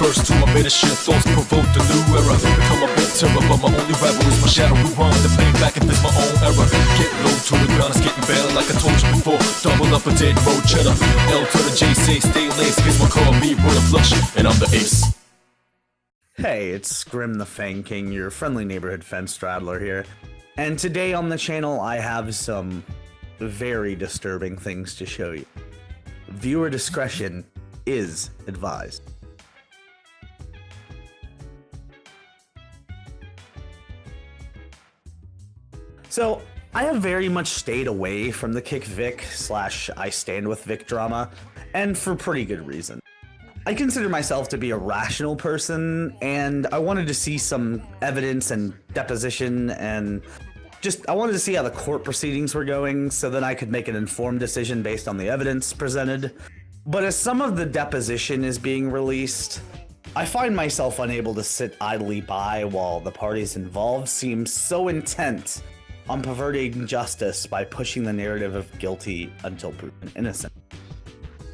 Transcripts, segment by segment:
first to my bitter shit, thoughts provoked a new era. Become a bit terror, but my only rival is my shadow. Rewind the pain back if it's my own error. Get low to the ground, it's getting better like I told you before. Double up a dead road cheddar. L to the J, say stay laced, cause my car me with a flush, and I'm the ace. Hey, it's Grim the TheFangking, your friendly neighborhood fence straddler here. And today on the channel, I have some very disturbing things to show you. Viewer discretion is advised. So, I have very much stayed away from the Kick Vic / I Stand With Vic drama, and for pretty good reason. I consider myself to be a rational person, and I wanted to see some evidence and deposition, and I wanted to see how the court proceedings were going so that I could make an informed decision based on the evidence presented. But as some of the deposition is being released, I find myself unable to sit idly by while the parties involved seem so intent on perverting justice by pushing the narrative of guilty until proven innocent.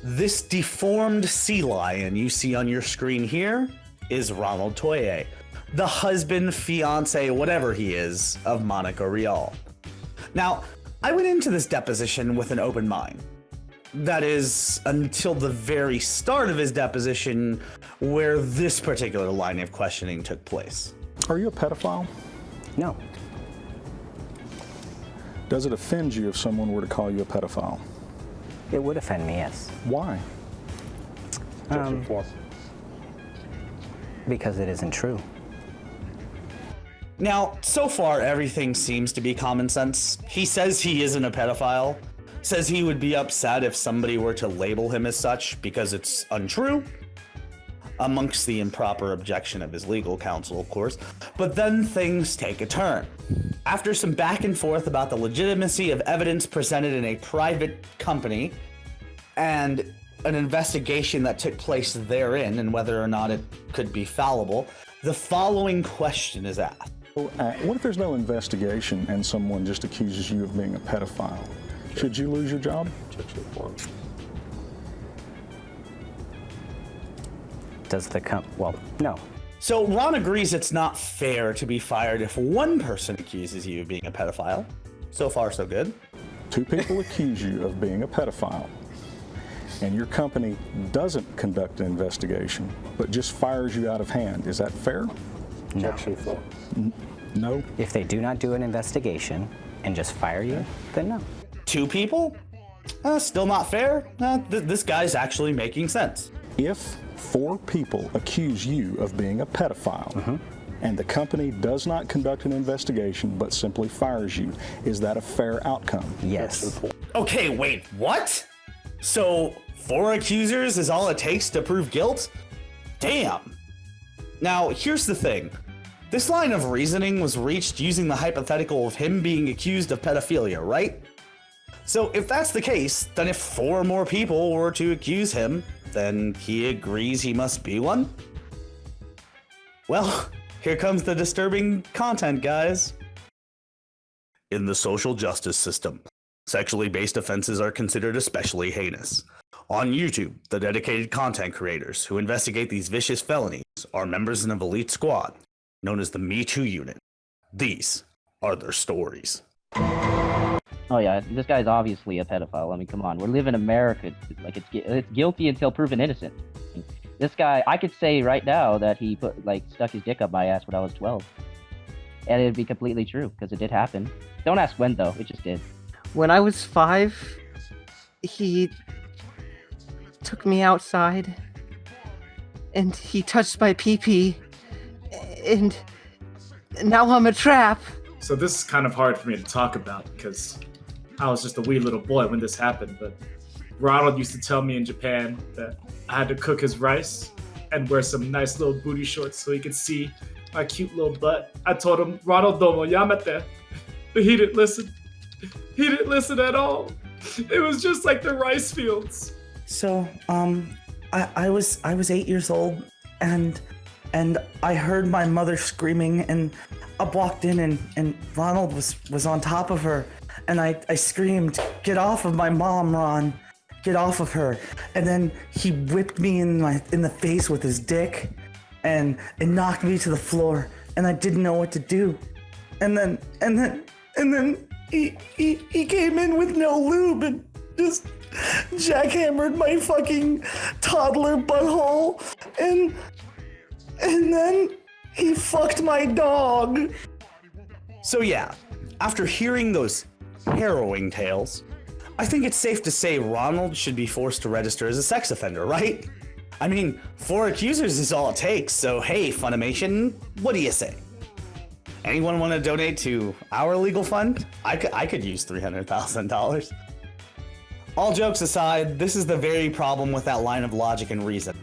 This deformed sea lion you see on your screen here is Ronald Toye, the husband, fiance, whatever he is, of Monica Rial. Now, I went into this deposition with an open mind. That is, until the very start of his deposition, where this particular line of questioning took place. Are you a pedophile? No. Does it offend you if someone were to call you a pedophile? It would offend me, yes. Why? Because it isn't true. Now, so far, everything seems to be common sense. He says he isn't a pedophile, says he would be upset if somebody were to label him as such because it's untrue, amongst the improper objection of his legal counsel, of course. But then things take a turn. After some back and forth about the legitimacy of evidence presented in a private company and an investigation that took place therein and whether or not it could be fallible, the following question is asked. What if there's no investigation and someone just accuses you of being a pedophile? Should you lose your job? Well, no. So Ron agrees it's not fair to be fired if one person accuses you of being a pedophile. So far, so good. Two people accuse you of being a pedophile, and your company doesn't conduct an investigation, but just fires you out of hand. Is that fair? No. No? If they do not do an investigation and just fire you, then no. Two people? Still not fair? This guy's actually making sense. If 4 people accuse you of being a pedophile, and the company does not conduct an investigation but simply fires you, is that a fair outcome? Yes. Okay, wait, what? So 4 accusers is all it takes to prove guilt? Damn. Now, here's the thing. This line of reasoning was reached using the hypothetical of him being accused of pedophilia, right? So if that's the case, then if 4 more people were to accuse him, then he agrees he must be one? Well, here comes the disturbing content, guys. In the social justice system, sexually based offenses are considered especially heinous. On YouTube, the dedicated content creators who investigate these vicious felonies are members of an elite squad known as the Me Too unit. These are their stories. Oh yeah, this guy's obviously a pedophile. I mean, come on, we live in America. Like, it's guilty until proven innocent. This guy, I could say right now that he stuck his dick up my ass when I was 12, and it'd be completely true because it did happen. Don't ask when though; it just did. When I was 5, he took me outside, and he touched my pee-pee, and now I'm a trap. So this is kind of hard for me to talk about because I was just a wee little boy when this happened, but Ronald used to tell me in Japan that I had to cook his rice and wear some nice little booty shorts so he could see my cute little butt. I told him, Ronald domo yamete, but he didn't listen. He didn't listen at all. It was just like the rice fields. So, I was 8 years old, and I heard my mother screaming, and I walked in, and Ronald was on top of her, and I screamed, "Get off of my mom, Ron! get off of her. And then he whipped me in the face with his dick and it knocked me to the floor and I didn't know what to do. And then he came in with no lube and just jackhammered my fucking toddler butthole and then he fucked my dog. So yeah, after hearing those harrowing tales, I think it's safe to say Ronald should be forced to register as a sex offender, right? I mean, 4 accusers is all it takes, so hey, Funimation, what do you say? Anyone want to donate to our legal fund? I could use $300,000. All jokes aside, this is the very problem with that line of logic and reason.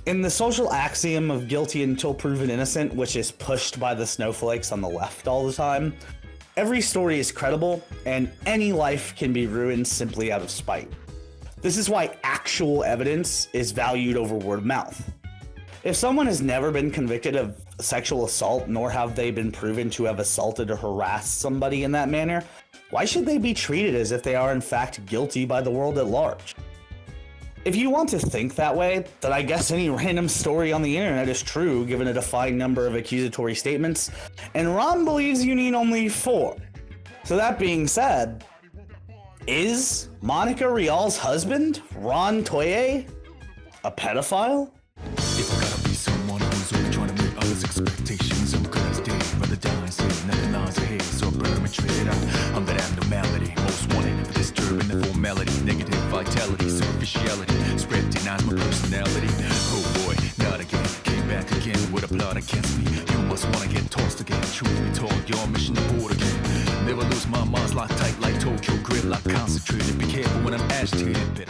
In the social axiom of guilty until proven innocent, which is pushed by the snowflakes on the left all the time, every story is credible and any life can be ruined simply out of spite. This is why actual evidence is valued over word of mouth. If someone has never been convicted of sexual assault, nor have they been proven to have assaulted or harassed somebody in that manner, why should they be treated as if they are in fact guilty by the world at large? If you want to think that way, then I guess any random story on the internet is true given a defined number of accusatory statements, and Ron believes you need only 4. So that being said, is Monica Rial's husband, Ron Toye, a pedophile? If I gotta be someone who's only trying to meet others' expectations, I'm good as dead, rather die and say nothing lies ahead, so I burn and trade out. I'm that abnormality, most wanted for disturbing the formality, negative vitality, superficiality, spread denies my personality. Oh boy, not again, came back again with a plot against me. You must wanna get tossed again, truth be told, your mission to board again. Never lose my mind's locked tight like Tokyo grip, like concentrated. Be careful when I'm agitated.